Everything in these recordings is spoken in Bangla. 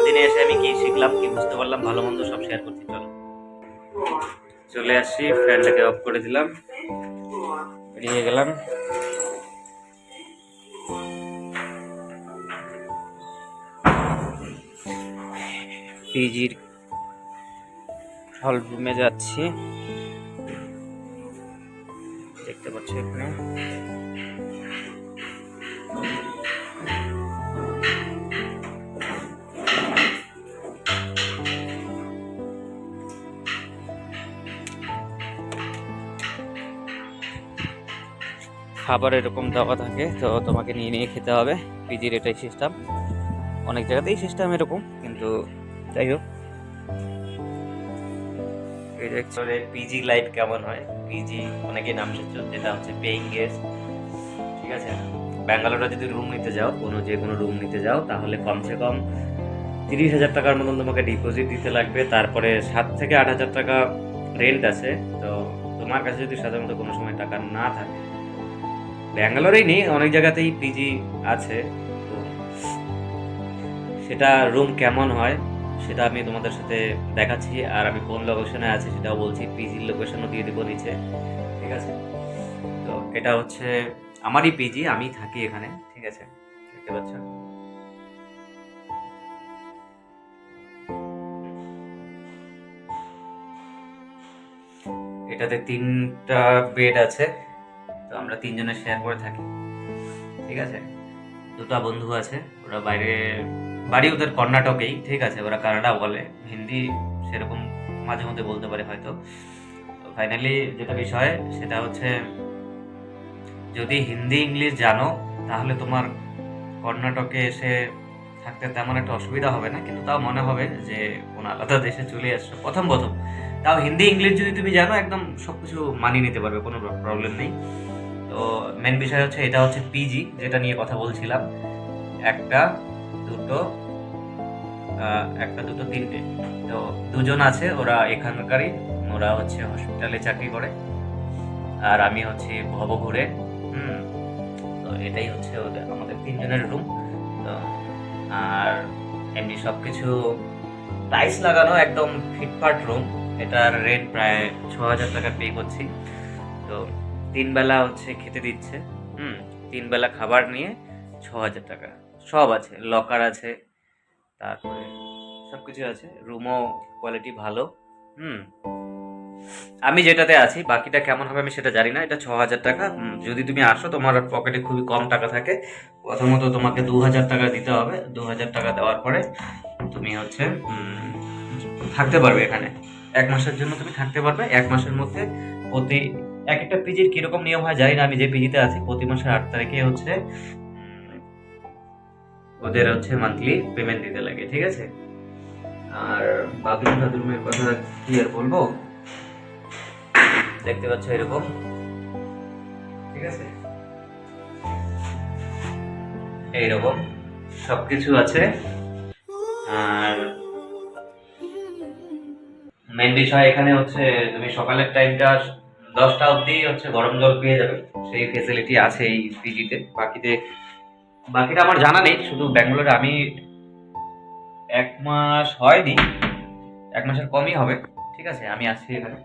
দিনে এসে আমি কি শিখলাম, কি বুঝতে পারলাম, ভালো মন্দ সব শেয়ার করছি। চলো চলে আসছি, ফ্যানটাকে অফ করে দিলাম, বেরিয়ে গেলাম। পিজির হল রুমে যাচ্ছি, দেখতে পাচ্ছ এখানে। খাবার এরকম দেওয়া থাকে, তো তোমাকে নিয়ে নিয়ে খেতে হবে। পিজির এটাই সিস্টেম, অনেক জায়গাতেই সিস্টেম এরকম, কিন্তু যাই হোক। পিজি লাইফ কেমন হয়, পিজি অনেকে নাম শুনছো, যেটা হচ্ছে পেইং গেস্ট, ঠিক আছে। ব্যাঙ্গালোরে যদি রুম নিতে যাও, যে কোনো রুম নিতে যাও, তাহলে কমসে কম 30,000 টাকার মতন তোমাকে ডিপোজিট দিতে লাগবে। তারপরে 7 থেকে 8,000 টাকা রেন্ট আছে। তো তোমার কাছে যদি সাধারণত কোনো সময় টাকা না থাকে, ব্যাঙ্গালোরেই নেই, অনেক জায়গাতেই পিজি আছে, তো সেটা রুম কেমন হয় সেটা আমি তোমাদের সাথে দেখাচ্ছি। আর আমি কোন লোকেশনে আছি সেটাও বলছি, পিজির লোকেশনও দিয়ে দেবো নিচে, ঠিক আছে। তো এটা হচ্ছে আমারই পিজি, আমি থাকি এখানে, ঠিক আছে, দেখতে পাচ্ছ। এটাতে 3টা বেড আছে, তো আমরা 3 জনে শেয়ার করে থাকি, ঠিক আছে। 2টা বন্ধু আছে, ওরা বাইরে, বাড়ি ওদের কর্ণাটকেই, ঠিক আছে। ওরা কানাডা বলে, হিন্দি সেরকম মাঝে মধ্যে বলতে পারে হয়তো। তো ফাইনালি যেটা বিষয় সেটা হচ্ছে, যদি হিন্দি ইংলিশ জানো তাহলে তোমার কর্ণাটকে এসে থাকতে তেমন একটা অসুবিধা হবে না, কিন্তু তাও মনে হবে যে কোন আলাদা দেশে চলে আসছো প্রথম প্রথম। তাও হিন্দি ইংলিশ যদি তুমি জানো, একদম সবকিছু মানিয়ে নিতে পারবে, কোনো প্রবলেম নেই। তো মেন বিষয় হচ্ছে, এটা হচ্ছে পিজি যেটা নিয়ে কথা বলছিলাম। একটা, দুটো, একটা, দুটো, 3টে। তো 2জন আছে, ওরা এখানকারই, ওরা হচ্ছে হসপিটালে চাকরি করে, আর আমি হচ্ছে ভবঘুরে। হুম। তো এটাই হচ্ছে ওদের, আমাদের 3জনের রুম। তো আর এমনি সবকিছু টাইলস লাগানো, একদম ফিটফাট রুম। এটার রেট প্রায় 6,000 টাকা পে করছি। তো 3 বেলা হচ্ছে খেতে দিচ্ছে। 3 বেলা খাবার নিয়ে 6,000 টাকা। সব আছে, লকার আছে, তারপরে সবকিছু আছে, রুমও কোয়ালিটি ভালো। হুম। আমি যেটাতে আছি, বাকিটা কেমন হবে আমি সেটা জানি না। এটা 6,000 টাকা। যদি তুমি আসো, তোমার পকেটে খুবই কম টাকা থাকে, প্রথমত তোমাকে 2,000 টাকা দিতে হবে। 2,000 টাকা দেওয়ার পরে তুমি হচ্ছে থাকতে পারবে এখানে। 1 মাসের জন্য তুমি থাকতে পারবে। 1 মাসের মধ্যে প্রতি, এক একটা পিজির কিরকম নিয়ম হয় জানি না, আমি যে পিজিতে আছি প্রতি মাসের 8 তারিখে হচ্ছে ওদের হচ্ছে মান্থলি পেমেন্ট দিতে লাগে, ঠিক আছে। আর বাথরুমের কথা কি আর বলবো, দেখতে পাচ্ছ এরকম, ঠিক আছে, এইরকম সবকিছু আছে। আর মেন বিষয় এখানে হচ্ছে, তুমি সকালের টাইমটা 10টা অবধি হচ্ছে গরম জল পেয়ে যাবে, সেই ফেসিলিটি আছে এই পিজিতে। বাকিটা আমার জানা নেই, শুধু ব্যাঙ্গালোরে আমি 1 মাস হয়নি, 1 মাসের কমই হবে, ঠিক আছে, আমি আছি এখানে।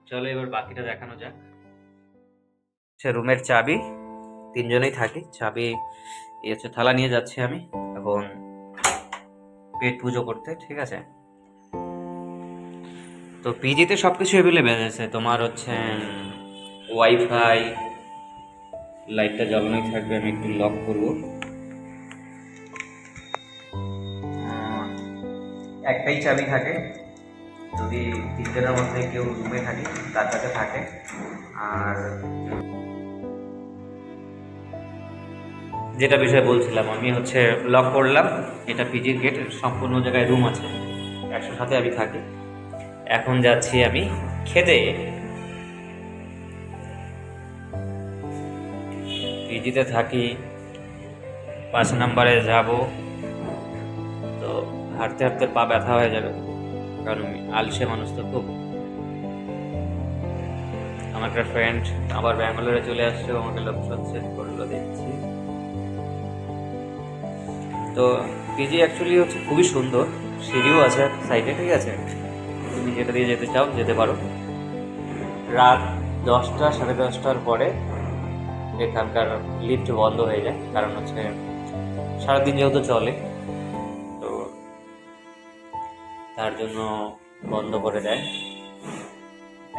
চলো এবার বাকিটা দেখানো যাক। রুমের চাবি, 3জনেই থাকি, চাবি এই হচ্ছে, থালা নিয়ে যাচ্ছি আমি এখন পেট পুজো করতে, ঠিক আছে। তো পিজিতে সবকিছু অ্যাভেলেবেল আছে, তোমার হচ্ছে ওয়াইফাই, লাইটটা জ্বালানোই থাকবে, আমি একটু লক করবো। একটাই চাবি থাকে, যদি 3জনের মধ্যে কেউ রুমে থাকে তার কাছে থাকে। আর যেটা বিষয় বলছিলাম, আমি হচ্ছে লক করলাম, এটা পিজির গেট, সম্পূর্ণ জায়গায় রুম আছে, 100 সাথে আমি থাকি। এখন যাচ্ছি আমি খেতে, পিজিতে থাকি, 5 নম্বরে যাব। তো হাঁটতে হাঁটতে পা ব্যথা হয়ে যাবে, কারণ আমি আলসে মানুষ তো খুব। আমার একটা ফ্রেন্ড আবার ব্যাঙ্গালোরে চলে আসছে, আমাকে লোকেশন সেন্ড করলো, দেখছি। তো পিজি অ্যাকচুয়ালি হচ্ছে খুবই সুন্দর, সিঁড়িও আছে সাইডে, ঠিক আছে, তুমি যেটা দিয়ে যেতে চাও যেতে পারো। রাত 10টা 10:30টার পরে এখানকার লিফট বন্ধ হয়ে যায়, কারণ হচ্ছে সারাদিন যেহেতু চলে, তো তার জন্য বন্ধ করে দেয়।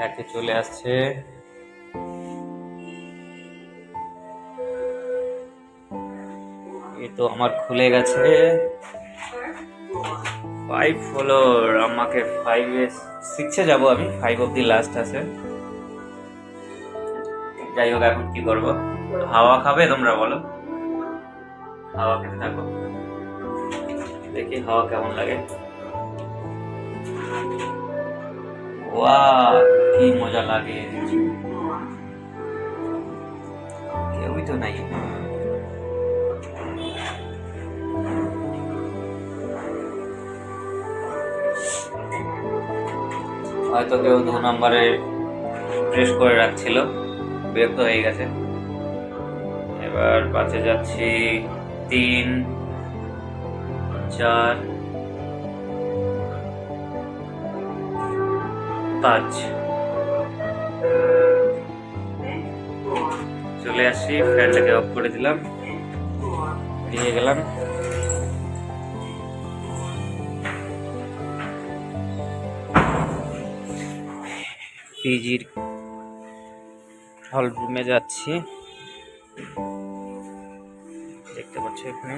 একে চলে আসছে এই তো আমার খুলে গেছে 5 ফ্লোর, আমাকে 6-এ যাবো আমি, 5 অব্দি লাস্ট আছে। যাই হোক, এখন কি করবো? হাওয়া খাবে তোমরা বলো? হাওয়া খেতে থাকো, দেখি হাওয়া কেমন লাগে। ওয়াও, কি মজা লাগে, কেউই তো নাই। হয়তো কেউ 2 নম্বরে প্রেস করে রাখছিল, বিরক্ত হয়ে গেছে। এবার 5-এ যাচ্ছি, 3, 4, 5 চলে আসছি। ফ্যানটাকে অফ করে দিলাম, দিয়ে গেলাম। পিজির হল রুমে যাচ্ছি, দেখতে পাচ্ছ এখানে।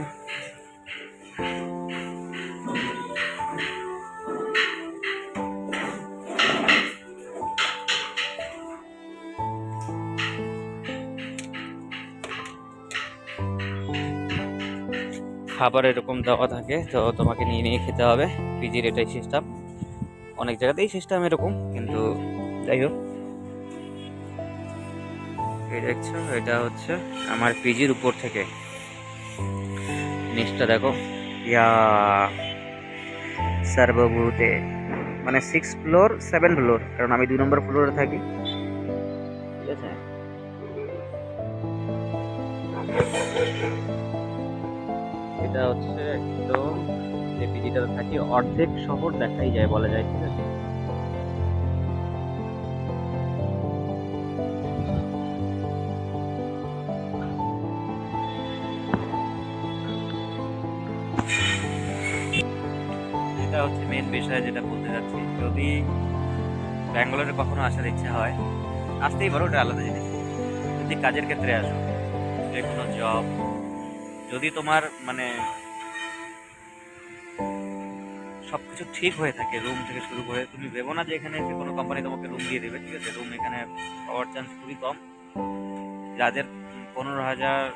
খাবার এরকম দেওয়া থাকে, তো তোমাকে নিয়ে নিয়ে খেতে হবে। পিজির এটাই সিস্টেম, অনেক জায়গাতেই সিস্টেম এরকম, কিন্তু যাই হোক। এই দেখছো, এটা হচ্ছে আমার পিজির উপর থেকে নিচটা দেখো, ইয়া সর্বভূতে, মানে 6 ফ্লোর 7 ফ্লোর, কারণ আমি 2 নম্বর ফ্লোরে থাকি, ঠিক আছে। এটা হচ্ছে একদম যে পিজিটাতে থাকি, অর্ধেক শহর দেখাই যায় বলা যায়, ঠিক আছে। এটা হচ্ছে মেন বিষয় যেটা বলতে যাচ্ছি। যদি ব্যাঙ্গালোরে কখনো আসার ইচ্ছা হয়, আসতেই পারো, ওটা আলাদা জিনিস। যদি কাজের ক্ষেত্রে আসো, যে কোনো জব, যদি তোমার মানে সবকিছু ঠিক হয়ে থাকে, রুম থেকে শুরু করে, তুমি ভেবো না যে এখানে এসে কোনো কোম্পানি তোমাকে রুম দিয়ে দেবে, ঠিক আছে। রুম এখানে পাওয়ার চান্স খুবই কম। যাদের 15,000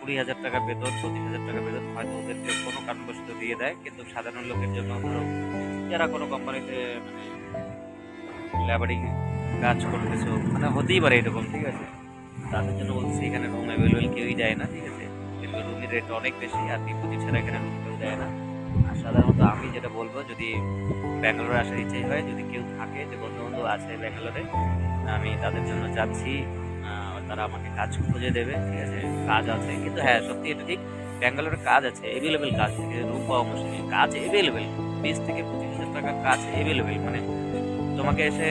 20,000 টাকা বেতন, 25,000 টাকা বেতন, হয়তো ওদেরকে কোনো কারণবশত দিয়ে দেয়, কিন্তু সাধারণ লোকের জন্য, ধরো যারা কোনো কোম্পানিতে মানে লেবারিং কাজ করতেছো, মানে হতেই পারে এরকম, ঠিক আছে, তাদের জন্য বলছি এখানে রুম অ্যাভেলেবেল কেউই দেয় না, ঠিক আছে। কিন্তু রুমের রেট অনেক বেশি, আর ডিপোজিট ছাড়া এখানে রুম কেউ দেয় না। আর সাধারণত আমি যেটা বলবো, যদি ব্যাঙ্গালোরে আসার ইচ্ছাই হয়, যদি কেউ থাকে, যে বন্ধু বান্ধব আছে ব্যাঙ্গালোরে, আমি তাদের জন্য যাচ্ছি, তারা আমাকে কাজ খুঁজে দেবে, ঠিক আছে। কাজ আছে, কিন্তু হ্যাঁ সত্যি এটা ঠিক, ব্যাঙ্গালোরে কাজ আছে, এভেলেবেল কাজ, রুম পাওয়া মুশকিল, কাজ এভেলেবেল, 20 থেকে 25,000 টাকার কাজ এভেলেবেল। মানে তোমাকে এসে,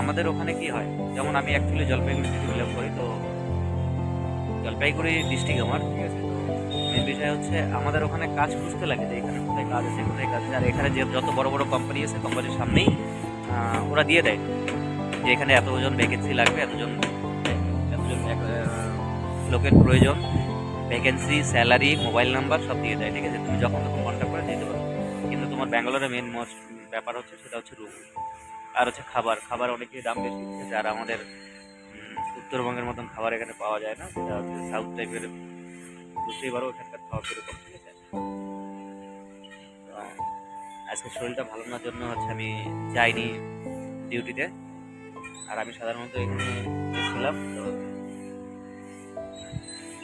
আমাদের ওখানে কি হয়, যেমন আমি অ্যাকচুয়ালি জলপাইগুড়ি থেকে বিলং করি, তো জলপাইগুড়ি ডিস্ট্রিক্ট আমার, ঠিক আছে। মেন বিষয় হচ্ছে আমাদের ওখানে কাজ খুঁজতে লাগে, যে এখানে কোথায় কাজ আছে, কোথায় কাজ আছে। আর এখানে যে যত বড় বড় কোম্পানি আছে, কোম্পানির সামনেই ওরা দিয়ে দেয় যে এখানে এতজন ভ্যাকেন্সি লাগবে, এতজন লোকের প্রয়োজন, ভ্যাকেন্সি, স্যালারি, মোবাইল নাম্বার সব দিয়ে দেয়, ঠিক আছে। তুমি যখন তখন কন্ট্যাক্ট করে দিতে পারো। কিন্তু তোমার ব্যাঙ্গালোরের মেন মোস্ট ব্যাপার হচ্ছে, সেটা হচ্ছে রুম, আর হচ্ছে খাবার। খাবার অনেকই দাম বেশি, ঠিক আছে। আর আমাদের উত্তরবঙ্গের মতন খাবার এখানে পাওয়া যায় না, সেটা হচ্ছে সাউথ টাইপের, বুঝতেই পারো এখানকার খাওয়া কীরকম, ঠিক আছে। আজকে শরীরটা ভালো না জন্য হচ্ছে আমি যাইনি ডিউটিতে, আর আমি সাধারণত এখানে ছিলাম, তো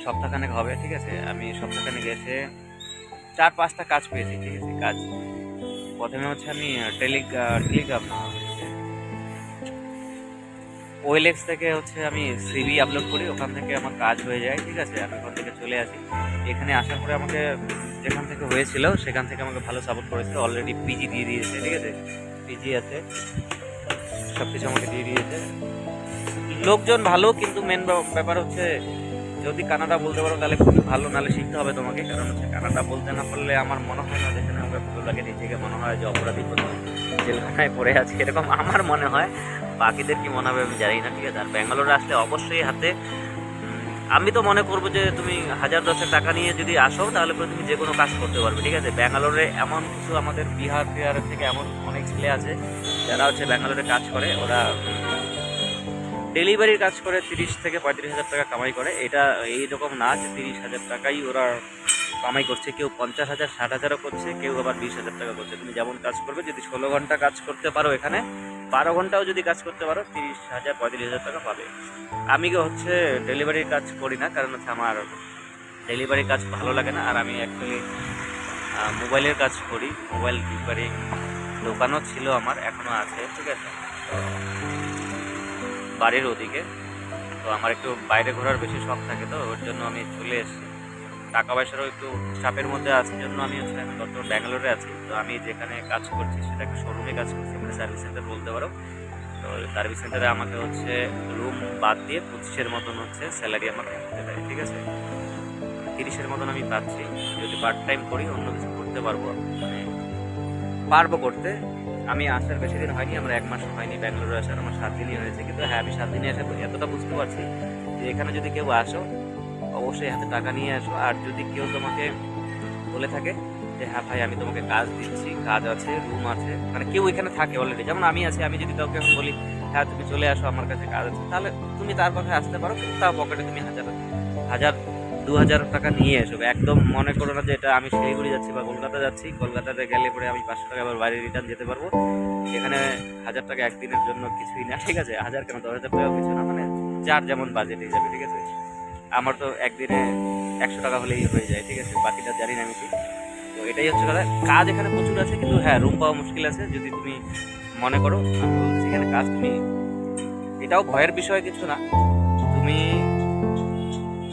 সপ্তাহখানেক হবে, ঠিক আছে। আমি সপ্তাহখানেক এসে 4-5টা কাজ পেয়েছি, ঠিক আছে। কাজ প্রথমে হচ্ছে আমি টেলিগ্রাম ওয়েলএক্স থেকে হচ্ছে আমি সিভি আপলোড করি, ওখান থেকে আমার কাজ হয়ে যায়, ঠিক আছে। আমি ওখান থেকে চলে আসি, এখানে আসার পরে আমাকে যেখান থেকে হয়েছিল সেখান থেকে আমাকে ভালো সাপোর্ট করেছিল, অলরেডি পিজি দিয়ে দিয়েছে, ঠিক আছে, পিজি আছে, সব কিছু আমাকে দিয়ে দিয়েছে, লোকজন ভালো, কিন্তু মেন ব্যাপার হচ্ছে যদি কানাডা বলতে পারো তাহলে খুবই ভালো, নাহলে শিখতে হবে তোমাকে, কারণ হচ্ছে কানাডা বলতে না পারলে আমার মনে হয় না যেখানে আমরা ভালো লাগে, নিজেকে মনে হয় যে অপরাধী কোনো জেলখানায় পড়ে আছে, এরকম আমার মনে হয়, বাকিদের কি মনে হবে আমি জানি না, ঠিক আছে। আর ব্যাঙ্গালোরে আসলে অবশ্যই হাতে আমি তো মনে করবো যে তুমি 1000-10 টাকা নিয়ে যদি আসো তাহলে পরে তুমি যে কোনো কাজ করতে পারবে, ঠিক আছে। ব্যাঙ্গালোরে এমন কিছু আমাদের বিহার থেকে এমন অনেক ছেলে আছে যারা হচ্ছে ব্যাঙ্গালোরে কাজ করে, ওরা ডেলিভারির কাজ করে 30,000-35,000 টাকা কামাই করে। এটা এইরকম না যে 30,000 টাকাই ওরা কামাই করছে, কেউ 50,000 60,000ও করছে, কেউ আবার 20,000 টাকা করছে। তুমি যেমন কাজ করবে, যদি 16 ঘন্টা কাজ করতে পারো, এখানে 12 ঘন্টাও যদি কাজ করতে পারো 30,000-35,000 টাকা পাবে। আমি হচ্ছে ডেলিভারির কাজ করি না, কারণ হচ্ছে আমার ডেলিভারি কাজ ভালো লাগে না, আর আমি অ্যাকচুয়ালি মোবাইলের কাজ করি, মোবাইল রিপেয়ারিং দোকানও ছিল আমার, এখনও আছে, ঠিক আছে, তো বাড়ির ওদিকে। তো আমার একটু বাইরে ঘোরার বেশি শখ থাকে, তো ওর জন্য আমি চলে এসেছি। টাকা পয়সারও একটু চাপের মধ্যে আছে জন্য আমি হচ্ছে এখন বর্তমানে ব্যাঙ্গালোরে আছি। তো আমি যেখানে কাজ করছি সেটা একটা শোরুমে কাজ করছি, মানে সার্ভিস সেন্টার বলতে পারো। তো সার্ভিস সেন্টারে আমাকে হচ্ছে রুম বাদ দিয়ে 25-এর মতন হচ্ছে স্যালারি আমাকে দিতে পারে, ঠিক আছে। 30-এর মতন আমি পাচ্ছি, যদি পার্ট টাইম করি অন্য কিছু করতে পারবো, মানে পারবো করতে। আমি আসার বেশি দিন হয়নি, আমার 1 মাস হয়নি ব্যাঙ্গালোরে আসার, আমার 7 দিনই হয়েছে। কিন্তু হ্যাঁ, আমি 7 দিনে এসে এতটা বুঝতে পারছি যে এখানে যদি কেউ আসো অবশ্যই হাতে টাকা নিয়ে আসো। আর যদি কেউ তোমাকে বলে থাকে যে হ্যাঁ ভাই আমি তোমাকে কাজ দিচ্ছি, কাজ আছে, রুম আছে, মানে কেউ এখানে থাকে অলরেডি, যেমন আমি আছি, আমি যদি কাউকে বলি হ্যাঁ তুমি চলে আসো আমার কাছে কাজ আছে, তাহলে তুমি তার কথায় আসতে পারো, কিন্তু তার পকেটে তুমি 1,000-2,000 টাকা নিয়ে এসো। একদম মনে করো না যে এটা আমি শিলিগুড়ি যাচ্ছি বা কলকাতা যাচ্ছি, কলকাতাতে গেলে পরে আমি 500 টাকা আবার বাইরে রিটার্ন যেতে পারবো। এখানে 1,000 টাকা একদিনের জন্য কিছুই না, ঠিক আছে, 1,000 কেন 10,000 টাকা কিছু না, মানে যার যেমন বাজেট হিসাবে, ঠিক আছে। আমার তো একদিনে 100 টাকা হলেই হয়ে যায়, ঠিক আছে, বাকিটা জানি না আমি কি। তো এটাই হচ্ছে কথা, কাজ এখানে প্রচুর আছে, কিন্তু হ্যাঁ রুম পাওয়া মুশকিল আছে। যদি তুমি মনে করো, আমি বলছি এখানে কাজ, তুমি এটাও ভয়ের বিষয় কিছু না, তুমি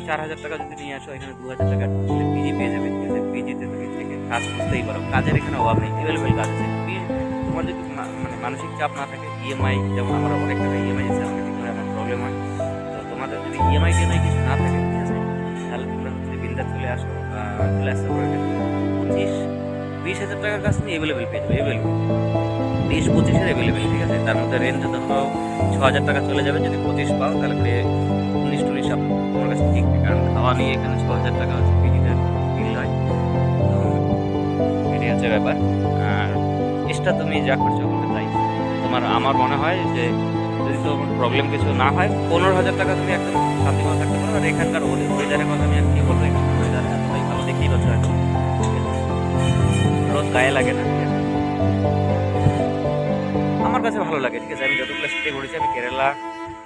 4,000 টাকা যদি নিয়ে আসো, এখানে 2,000 টাকা পিজি পেয়ে যাবে, ঠিক আছে। পিজিতে তুমি থেকে কাজ করতেই পারো, কাজের এখানে অভাব নেই, অ্যাভেলেবেল কাজ আছে। তুমি তোমার যদি মানে মানসিক চাপ না থাকে, ইএমআই, যেমন আমার অনেক টাকা ইএমআই আছে, আমাকে দিতে হয়, আমার প্রবলেম হয়। তো তোমাদের যদি ইএমআই টিএমআই কিছু না থাকে, ঠিক আছে, তাহলে তোমরা যদি বিন্দাস চলে আসো, চলে আসতে পারো। 25-20,000 টাকার কাজ তুমি অ্যাভেলেবেল পেয়ে যাবে, অ্যাভেলেবেল 20-25-এর অ্যাভেলেবেল, ঠিক আছে। তার মধ্যে রেন্ট ধরো 6,000 টাকা চলে যাবে, যদি 25 পাও তাহলে পরে 19-20 তোমার কাছে ঠিক নেই, কারণ খাওয়া নিয়ে এখানে 6,000 টাকা হচ্ছে পিজিতে বিল হয়। তো এটাই হচ্ছে ব্যাপার। আর এক্সট্রা তুমি যা খরচা করবে তাই তোমার, আমার মনে হয় যে যদি তোমার প্রবলেম কিছু না হয় 15,000 টাকা তুমি একদম শান্তিময় থাকতে পারো। আর এখানকার ওয়েদারের কথা আমি আর কি বলবো, এখানকার ওয়েদার এতটাই ভালো, দেখতেই পাচ্ছ এখন রোদ গায়ে লাগে না, ঠিক আছে। আমার কাছে ভালো লাগে, ঠিক আছে। আমি যতগুলো স্টে করেছি, আমি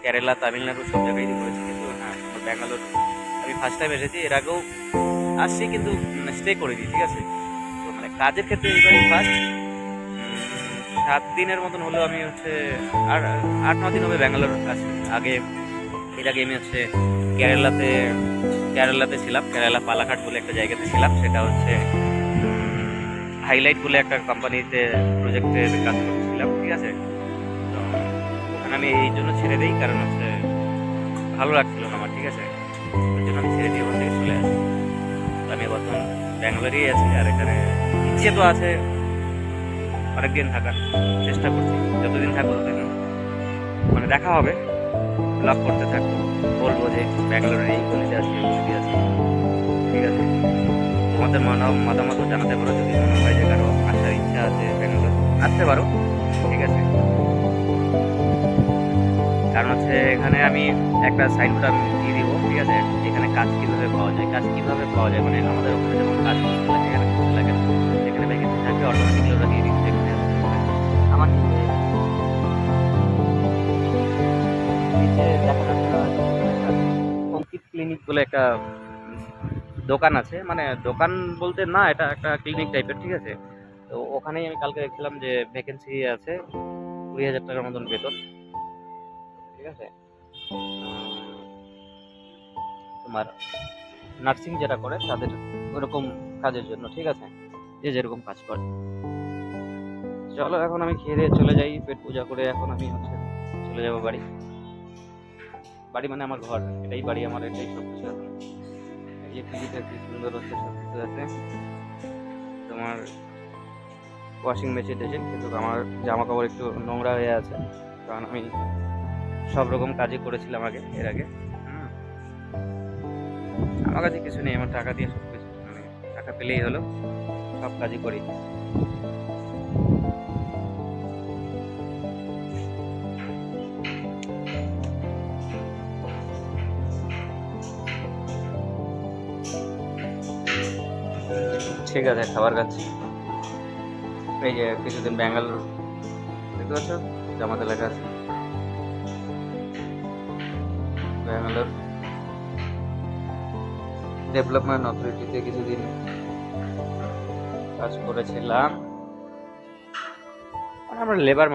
কেরালা তামিলনাড়ু সব জায়গায় করেছি, কিন্তু হ্যাঁ ব্যাঙ্গালোর আমি ফার্স্ট টাইম এসেছি, এর আগেও আসছি কিন্তু স্টে করিনি, ঠিক আছে। তো মানে কাজের ক্ষেত্রে এবারই ফার্স্ট। 7 দিনের মতন হলেও আমি হচ্ছে, আর 8-9 দিন হবে ব্যাঙ্গালোর আসছি। এর আগে আমি হচ্ছে কেরালাতে ছিলাম, কেরালা পালাঘাট বলে একটা জায়গাতে ছিলাম, সেটা হচ্ছে হাইলাইট বলে একটা কোম্পানিতে প্রজেক্টের কাজ করছিলাম, ঠিক আছে। তো ওখানে আমি এই জন্য ছেড়ে দিই, কারণ হচ্ছে ভালো লাগছিল না আমার, ঠিক আছে, ওই জন্য আমি ছেড়ে দিয়ে ওখান থেকে চলে আসি। তো আমি বর্তমান ব্যাঙ্গালোরেই আছি, আর এখানে ইচ্ছে তো আছে অনেকদিন থাকার, চেষ্টা করছি, যতদিন থাকবো ততদিন মানে দেখা হবে, ব্লগ করতে থাকবো, বলবো যে ব্যাঙ্গালোরের এই কলেজে আছি, এই কলেজে আছি, ঠিক আছে। তোমাদের মতামত জানাতে পারো, যদি মনে হয় যে কারো আসার ইচ্ছা আছে ব্যাঙ্গালোর, আসতে পারো, ঠিক আছে। কারণ হচ্ছে এখানে আমি একটা সাইনবোর্ড আমি দিয়ে দিব, ঠিক আছে, এখানে কাজ কীভাবে পাওয়া যায়, মানে আমাদের ওখানে যেমন কাজ করতে লাগে, এখানে করতে লাগে না, যেখানে ভ্যাকেন্সি থাকবে অটোমেটিকলি ওরা দিয়ে দিচ্ছে এখানে। আমার নিচে দেখা যাচ্ছে না, অঙ্কিত ক্লিনিক বলে একটা দোকান আছে, মানে দোকান বলতে না, এটা একটা ক্লিনিক টাইপের, ঠিক আছে। তো ওখানেই আমি কালকে দেখছিলাম যে ভ্যাকেন্সি আছে, 20,000 টাকার মতন বেতন, ঠিক আছে। তোমার নার্সিং যারা করে তাদের ওরকম কাজের জন্য, ঠিক আছে, যে যেরকম কাজ করে। চলো এখন আমি খেয়ে দিয়ে চলে যাই, পেট পূজা করে এখন আমি হচ্ছে চলে যাবো বাড়ি। বাড়ি মানে আমার ঘর, এটাই বাড়ি আমার, এটাই সব কিছু এখন। এই যে টিভিতে কি সুন্দর হচ্ছে, সব কিছু আছে। তোমার ওয়াশিং মেশিন টেশিন, কিন্তু আমার জামা কাপড় একটু নোংরা হয়ে আছে, কারণ আমি সব রকম কাজই করেছিলাম আগে, এর আগে। হুম, আমার কাছে কিছু নেই, আমার টাকা দিয়ে সব কিছু, মানে টাকা পেলেই হলো, সব কাজই করি। ঠিক আছে, খাবার খাচ্ছি। এই যে কিছুদিন ব্যাঙ্গালোর, দেখতে পাচ্ছ জামাতে লেখা আছে ব্যাঙ্গালোর ডেভেলপমেন্ট অথরিটিতে কিছুদিন কাজ করেছিলাম। আমরা লেবার